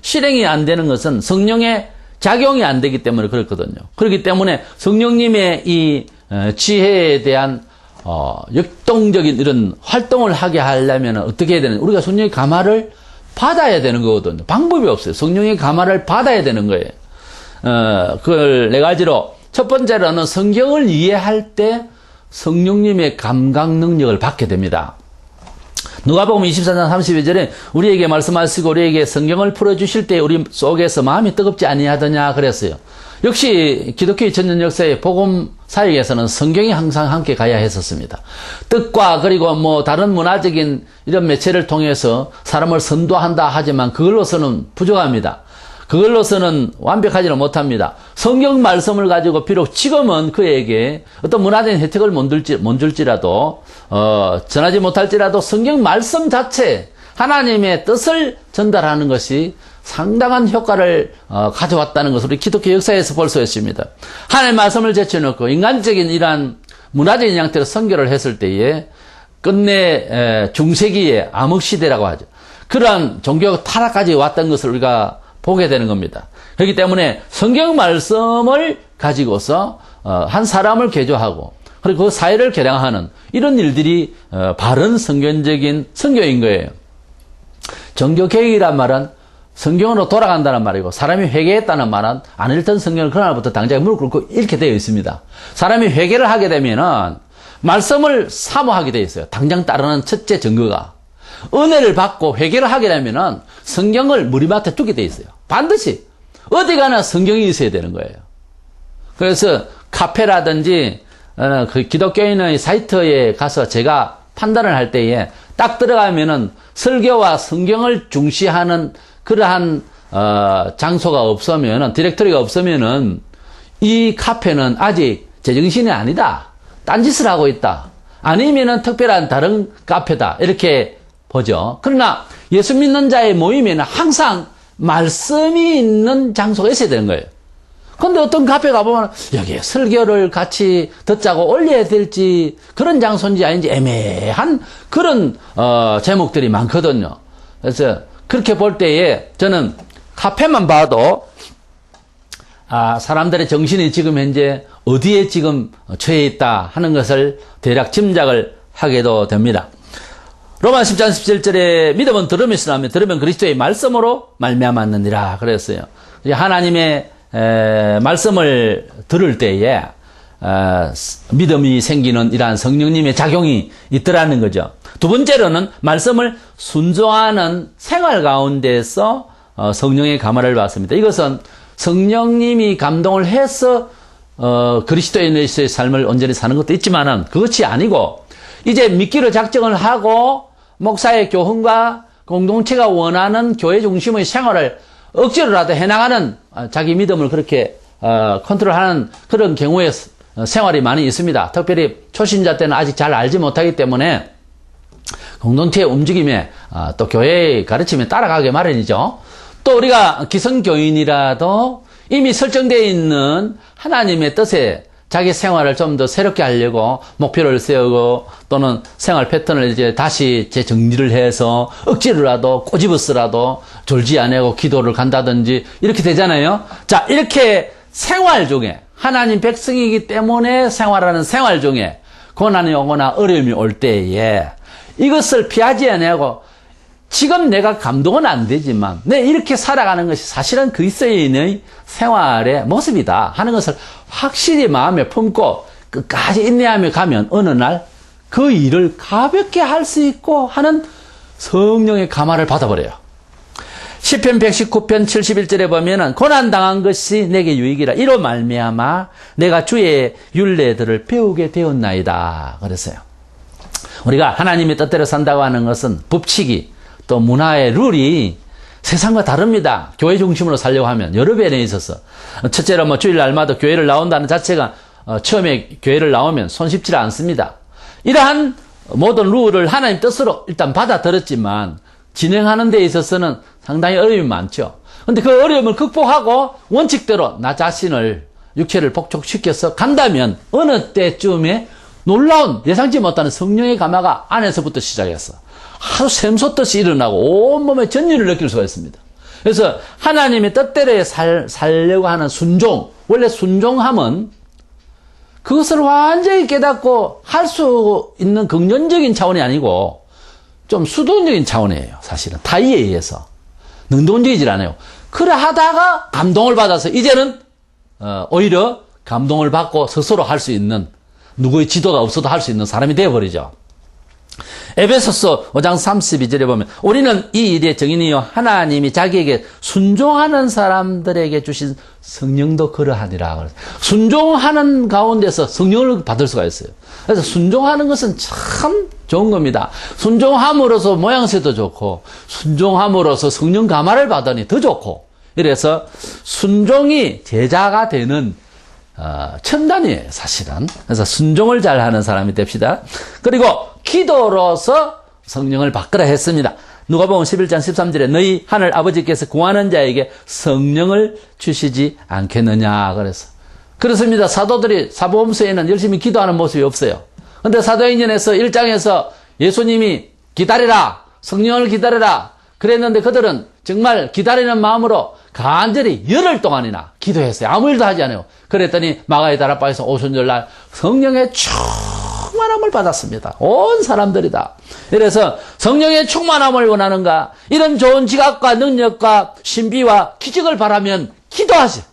실행이 안 되는 것은 성령의 작용이 안 되기 때문에 그렇거든요. 그렇기 때문에 성령님의 이 지혜에 대한 역동적인 이런 활동을 하게 하려면 어떻게 해야 되는? 우리가 성령의 감화를 받아야 되는 거거든요. 방법이 없어요. 성령의 감화를 받아야 되는 거예요. 그걸 네 가지로 첫 번째로는 성경을 이해할 때 성령님의 감각 능력을 받게 됩니다. 누가복음 24장 32절에 우리에게 말씀하시고 우리에게 성경을 풀어주실 때 우리 속에서 마음이 뜨겁지 아니하더냐 그랬어요. 역시 기독교의 전전 역사의 복음 사역에서는 성경이 항상 함께 가야 했었습니다. 뜻과 그리고 뭐 다른 문화적인 이런 매체를 통해서 사람을 선도한다 하지만 그걸로서는 부족합니다. 그걸로서는 완벽하지는 못합니다. 성경 말씀을 가지고 비록 지금은 그에게 어떤 문화적인 혜택을 못 줄지라도 전하지 못할지라도 성경 말씀 자체 하나님의 뜻을 전달하는 것이 상당한 효과를 가져왔다는 것을 우리 기독교 역사에서 볼 수 있습니다. 하나님의 말씀을 제쳐놓고 인간적인 이러한 문화적인 형태로 선교를 했을 때에 끝내 중세기의 암흑시대라고 하죠. 그러한 종교 타락까지 왔던 것을 우리가 보게 되는 겁니다. 그렇기 때문에 성경 말씀을 가지고서 한 사람을 개조하고 그리고 그 사회를 개량하는 이런 일들이 바른 성경적인 선교인 거예요. 종교개혁이란 말은 성경으로 돌아간다는 말이고 사람이 회개했다는 말은 안 읽던 성경을 그날부터 당장 무릎 꿇고 읽게 되어 있습니다. 사람이 회개를 하게 되면은 말씀을 사모하게 되어 있어요. 당장 따르는 첫째 증거가. 은혜를 받고 회개를 하게 되면은 성경을 머리맡에 두게 돼 있어요. 반드시 어디 가나 성경이 있어야 되는 거예요. 그래서 카페라든지 그 기독교인의 사이트에 가서 제가 판단을 할 때에 딱 들어가면은 설교와 성경을 중시하는 그러한 장소가 없으면은 디렉토리가 없으면은 이 카페는 아직 제정신이 아니다. 딴짓을 하고 있다. 아니면은 특별한 다른 카페다. 이렇게 보죠. 그러나 예수 믿는 자의 모임에는 항상 말씀이 있는 장소가 있어야 되는 거예요. 근데 어떤 카페 가보면 여기에 설교를 같이 듣자고 올려야 될지 그런 장소인지 아닌지 애매한 그런 제목들이 많거든요. 그래서 그렇게 볼 때에 저는 카페만 봐도 사람들의 정신이 지금 현재 어디에 지금 처해 있다 하는 것을 대략 짐작을 하게도 됩니다. 로마 10장 17절에 믿음은 들음에서 나오며 들으면 그리스도의 말씀으로 말미암았느니라 그랬어요. 하나님의 말씀을 들을 때에 믿음이 생기는 이러한 성령님의 작용이 있더라는 거죠. 두 번째로는 말씀을 순종하는 생활 가운데서 성령의 감화를 받습니다. 이것은 성령님이 감동을 해서 그리스도인의 삶을 온전히 사는 것도 있지만은 그것이 아니고 이제 믿기로 작정을 하고 목사의 교훈과 공동체가 원하는 교회 중심의 생활을 억지로라도 해나가는 자기 믿음을 그렇게 컨트롤하는 그런 경우의 생활이 많이 있습니다. 특별히 초신자 때는 아직 잘 알지 못하기 때문에 공동체의 움직임에 또 교회의 가르침에 따라가게 마련이죠. 또 우리가 기성교인이라도 이미 설정되어 있는 하나님의 뜻에 자기 생활을 좀 더 새롭게 하려고 목표를 세우고 또는 생활 패턴을 이제 다시 재정리를 해서 억지로라도 꼬집어서라도 졸지 않고 기도를 간다든지 이렇게 되잖아요. 자, 이렇게 생활 중에 하나님 백성이기 때문에 생활하는 생활 중에 고난이 오거나 어려움이 올 때에 이것을 피하지 않고 지금 내가 감동은 안 되지만 내 이렇게 살아가는 것이 사실은 그리스도인의 생활의 모습이다 하는 것을 확실히 마음에 품고 끝까지 인내하며 가면 어느 날 그 일을 가볍게 할 수 있고 하는 성령의 감화를 받아버려요. 시편 119편 71절에 보면은 고난당한 것이 내게 유익이라 이로 말미암아 내가 주의 율례들을 배우게 되었나이다 그랬어요. 우리가 하나님의 뜻대로 산다고 하는 것은 법칙이 또 문화의 룰이 세상과 다릅니다. 교회 중심으로 살려고 하면 여러 변에 있어서 첫째로 뭐 주일날마다 교회를 나온다는 자체가 처음에 교회를 나오면 손쉽지 않습니다. 이러한 모든 룰을 하나님 뜻으로 일단 받아들였지만 진행하는 데 있어서는 상당히 어려움이 많죠. 그런데 그 어려움을 극복하고 원칙대로 나 자신을 육체를 복종시켜서 간다면 어느 때쯤에 놀라운 예상치 못하는 성령의 감화가 안에서부터 시작했어. 하루 샘솟듯이 일어나고 온몸에 전율을 느낄 수가 있습니다. 그래서 하나님의 뜻대로 살려고 하는 순종, 원래 순종함은 그것을 완전히 깨닫고 할 수 있는 긍정적인 차원이 아니고 좀 수동적인 차원이에요. 사실은 타의에 의해서 능동적이질 않아요. 그래 하다가 감동을 받아서 이제는 오히려 감동을 받고 스스로 할 수 있는 누구의 지도가 없어도 할 수 있는 사람이 되어버리죠. 에베소서 5장 32절에 보면 우리는 이 일의 증인이요 하나님이 자기에게 순종하는 사람들에게 주신 성령도 그러하니라. 순종하는 가운데서 성령을 받을 수가 있어요. 그래서 순종하는 것은 참 좋은 겁니다. 순종함으로써 모양새도 좋고 순종함으로써 성령 감화를 받으니 더 좋고, 이래서 순종이 제자가 되는 첨단이에요, 사실은. 그래서 순종을 잘하는 사람이 됩시다. 그리고 기도로서 성령을 받으라 했습니다. 누가복음 11장 13절에 너희 하늘 아버지께서 구하는 자에게 성령을 주시지 않겠느냐 그래서. 그렇습니다. 사도들이 사복음서에는 열심히 기도하는 모습이 없어요. 근데 사도행전에서 1장에서 예수님이 기다리라, 성령을 기다리라 그랬는데 그들은 정말 기다리는 마음으로 간절히 열흘 동안이나 기도했어요. 아무 일도 하지 않아요. 그랬더니 마가의 다락방에서 오순절날 성령의 충만함을 받았습니다. 온 사람들이다. 그래서 성령의 충만함을 원하는가? 이런 좋은 지각과 능력과 신비와 기적을 바라면 기도하세요.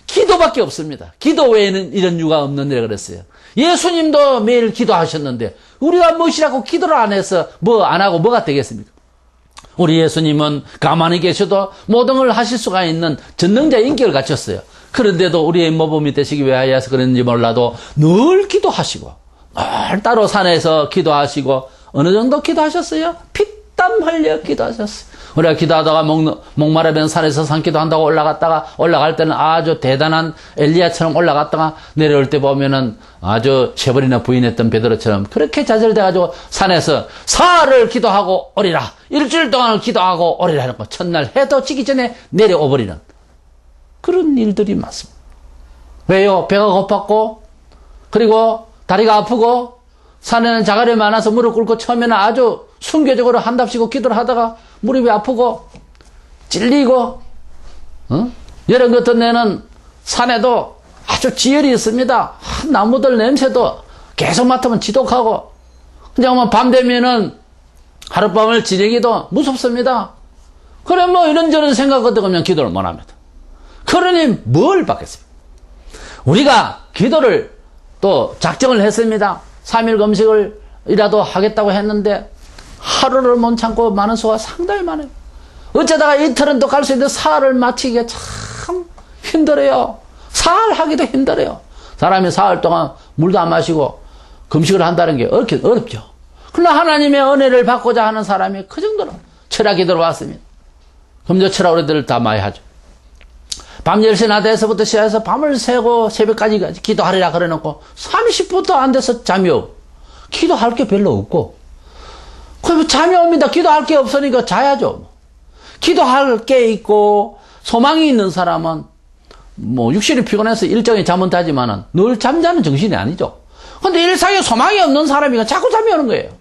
기도밖에 없습니다. 기도 외에는 이런 이유가 없는데 그랬어요. 예수님도 매일 기도하셨는데 우리가 무엇이라고 기도를 안 해서 뭐 안 하고 뭐가 되겠습니까? 우리 예수님은 가만히 계셔도 모든 걸 하실 수가 있는 전능자의 인격을 갖췄어요. 그런데도 우리의 모범이 되시기 위하여서 그랬는지 몰라도 늘 기도하시고 늘 따로 산에서 기도하시고 어느 정도 기도하셨어요? 피땀 흘려 기도하셨어요. 우리가 기도하다가 목마르면 산에서 산기도 한다고 올라갈 때는 아주 대단한 엘리야처럼 올라갔다가 내려올 때 보면은 아주 세 번이나 부인했던 베드로처럼 그렇게 좌절돼가지고 산에서 사흘을 기도하고 오리라, 일주일 동안을 기도하고 오리라 하는 거, 첫날 해도 지기 전에 내려오버리는 그런 일들이 많습니다. 왜요? 배가 고팠고 그리고 다리가 아프고 산에는 자갈이 많아서 무릎 꿇고 처음에는 아주 순교적으로 한답시고 기도를 하다가 무릎이 아프고 찔리고 여름 같은 데는 산에도 아주 지열이 있습니다. 나무들 냄새도 계속 맡으면 지독하고 그냥 밤 되면은 하룻밤을 지내기도 무섭습니다. 그래 뭐 이런저런 생각 어떡하면 기도를 못합니다. 그러니 뭘 받겠습니까? 우리가 기도를 또 작정을 했습니다. 3일 금식을 이라도 하겠다고 했는데 하루를 못 참고 많은 수가 상당히 많아요. 어쩌다가 이틀은 또 갈 수 있는데 사흘을 마치기가 참 힘들어요. 사흘 하기도 힘들어요. 사람이 사흘 동안 물도 안 마시고 금식을 한다는 게 어렵죠. 그러나 하나님의 은혜를 받고자 하는 사람이 그 정도로 철학이 들어왔습니다. 금조 철학 우리들 다 많이 하죠. 밤 10시나 돼서부터 시작해서 밤을 새고 새벽까지 기도하리라 그래놓고 30분도 안 돼서 잠이 오고 기도할 게 별로 없고 그럼 잠이 옵니다. 기도할 게 없으니까 자야죠. 기도할 게 있고 소망이 있는 사람은 뭐 육신이 피곤해서 일정히 잠은 자지만은 늘 잠자는 정신이 아니죠. 근데 일상에 소망이 없는 사람이 자꾸 잠이 오는 거예요.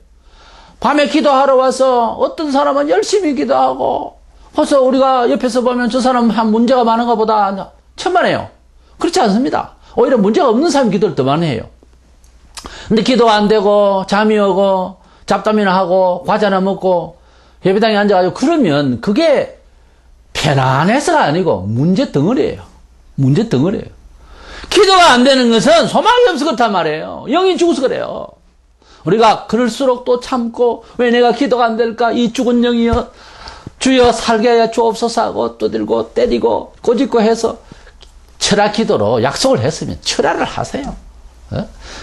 밤에 기도하러 와서 어떤 사람은 열심히 기도하고 그래서 우리가 옆에서 보면 저 사람 한 문제가 많은가 보다 천만에요. 그렇지 않습니다. 오히려 문제가 없는 사람이 기도를 더 많이 해요. 근데 기도 안 되고 잠이 오고 잡담이나 하고 과자나 먹고 예배당에 앉아가지고 그러면 그게 편안해서가 아니고 문제 덩어리예요. 문제 덩어리예요. 기도가 안 되는 것은 소망이 없어서 그렇단 말이에요. 영이 죽어서 그래요. 우리가 그럴수록 또 참고 왜 내가 기도가 안 될까? 이 죽은 영이여 주여 살게 하여 주옵소서 하고 두들고 때리고 꼬집고 해서 철야 기도로 약속을 했으면 철야를 하세요.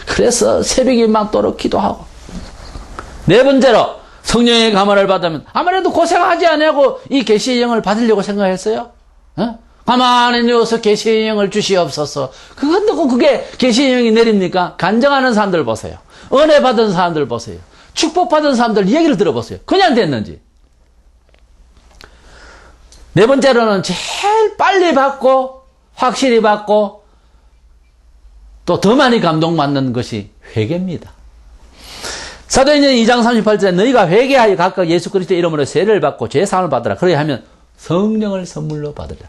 그래서 새벽이 맞도록 기도하고 네 번째로 성령의 감화를 받으면 아무래도 고생하지 않냐고 이 계시의 영을 받으려고 생각했어요. 가만히 누워서 계시의 영을 주시옵소서. 그건 또 그게 계시의 영이 내립니까? 간증하는 사람들 보세요. 은혜 받은 사람들 보세요. 축복받은 사람들 얘기를 들어보세요. 그냥 됐는지. 네 번째로는 제일 빨리 받고 확실히 받고 또 더 많이 감동받는 것이 회개입니다. 사도행전 2장 38절에 너희가 회개하여 각각 예수 그리스도의 이름으로 세례를 받고 죄사함을 받으라. 그래야 하면 성령을 선물로 받으라.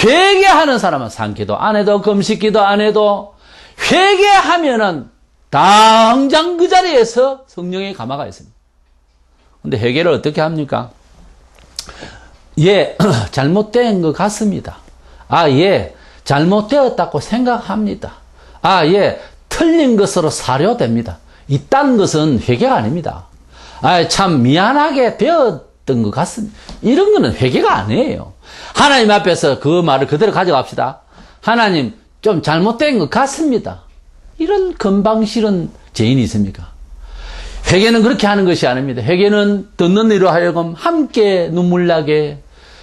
회개하는 사람은 산기도 안 해도 금식기도 안 해도 회개하면은 당장 그 자리에서 성령의 감화가 있습니다. 근데 회개를 어떻게 합니까? 잘못된 것 같습니다. 잘못되었다고 생각합니다. 틀린 것으로 사료됩니다. 이딴 것은 회개가 아닙니다. 참 미안하게 되었던 것 같습니다. 이런 거는 회개가 아니에요. 하나님 앞에서 그 말을 그대로 가져갑시다. 하나님, 좀 잘못된 것 같습니다. 이런 건방실은 죄인이 있습니까? 회개는 그렇게 하는 것이 아닙니다. 회개는 듣는 이로 하여금 함께 눈물 나게,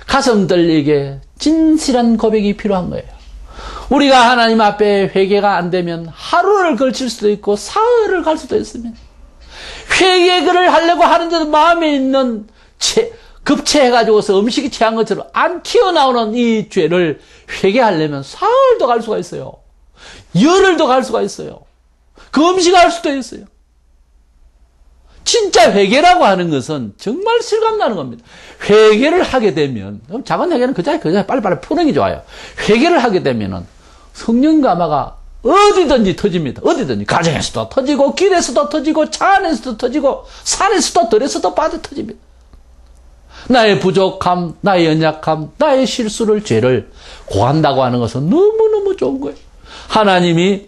가슴 떨리게 진실한 고백이 필요한 거예요. 우리가 하나님 앞에 회개가 안 되면 하루를 걸칠 수도 있고 사흘을 갈 수도 있습니다. 회개를 하려고 하는데도 마음에 있는 급체해가지고서 음식이 취한 것처럼 안 튀어나오는 이 죄를 회개하려면 사흘도 갈 수가 있어요. 열흘도 갈 수가 있어요. 금식할 수도 있어요. 진짜 회개라고 하는 것은 정말 실감나는 겁니다. 회개를 하게 되면, 작은 회개는 그 자리에 빨리빨리 푸는 게 좋아요. 회개를 하게 되면은 성령 감화가 어디든지 터집니다. 어디든지. 가정에서도 터지고, 길에서도 터지고, 차 안에서도 터지고, 산에서도 들에서도 빠져 터집니다. 나의 부족함, 나의 연약함, 나의 실수를, 죄를 고한다고 하는 것은 너무너무 좋은 거예요. 하나님이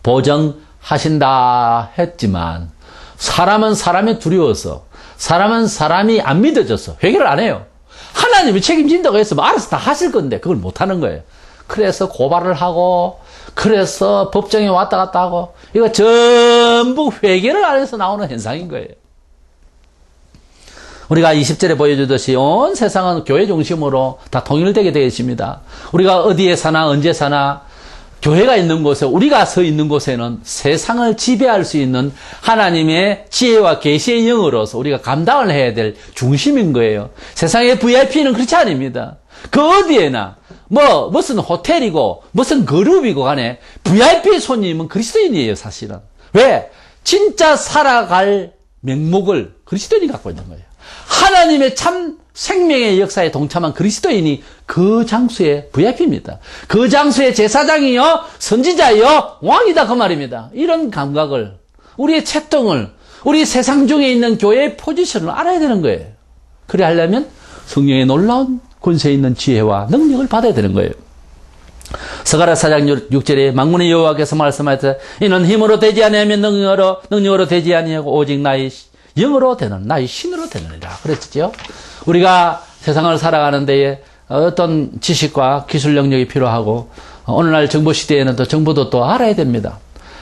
보정하신다 했지만, 사람은 사람이 두려워서, 사람은 사람이 안 믿어져서 회개를 안 해요. 하나님이 책임진다고 했으면 알아서 다 하실 건데 그걸 못 하는 거예요. 그래서 고발을 하고, 그래서 법정에 왔다 갔다 하고, 이거 전부 회개를 안 해서 나오는 현상인 거예요. 우리가 20절에 보여주듯이 온 세상은 교회 중심으로 다 통일되게 되어 있습니다. 우리가 어디에 사나 언제 사나 교회가 있는 곳에, 우리가 서 있는 곳에는 세상을 지배할 수 있는 하나님의 지혜와 계시의 영으로서 우리가 감당을 해야 될 중심인 거예요. 세상의 VIP는 그렇지 않습니다. 그 어디에나 무슨 호텔이고 무슨 그룹이고 간에 VIP 손님은 그리스도인이에요, 사실은. 왜? 진짜 살아갈 명목을 그리스도인이 갖고 있는 거예요. 하나님의 참 생명의 역사에 동참한 그리스도인이 그 장소의 VIP입니다. 그 장소의 제사장이요, 선지자요, 왕이다 그 말입니다. 이런 감각을, 우리의 채통을, 우리 세상 중에 있는 교회의 포지션을 알아야 되는 거예요. 그래 하려면 성령의 놀라운 권세 있는 지혜와 능력을 받아야 되는 거예요. 스가랴 4장 6절에 만군의 여호와께서 말씀하셨다. 이는 힘으로 되지 아니하면 능력으로 되지 아니하고 오직 나의 영으로 되는, 나의 신으로 되느니라 그랬죠. 우리가 세상을 살아가는 데에 어떤 지식과 기술 능력이 필요하고, 오늘날 정보 시대에는 또 정보도 또 알아야 됩니다.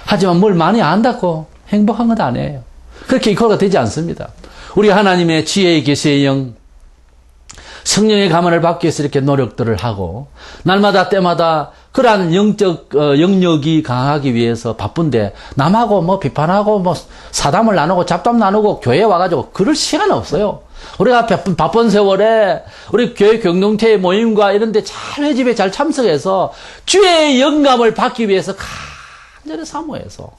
하지만 뭘 많이 안다고 행복한 건 아니에요. 그렇게 이퀄가 되지 않습니다. 우리 하나님의 지혜의 계시의 영, 성령의 감화를 받기 위해서 이렇게 노력들을 하고, 날마다 때마다 그러한 영적 영역이 강하기 위해서 바쁜데, 남하고 비판하고 사담을 나누고 잡담 나누고 교회에 와가지고 그럴 시간 없어요. 우리가 바쁜 세월에 우리 교회 공동체 모임과 이런 데 잘 회집에 잘 참석해서 주의 영감을 받기 위해서 간절히 사모해서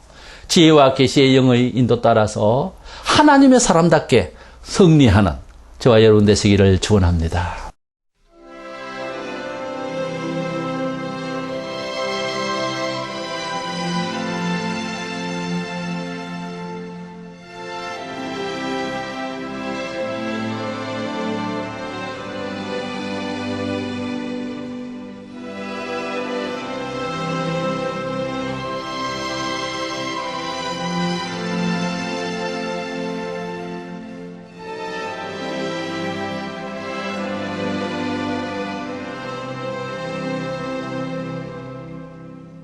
지혜와 계시의 영의 인도 따라서 하나님의 사람답게 승리하는 저와 여러분 되시기를 축원합니다.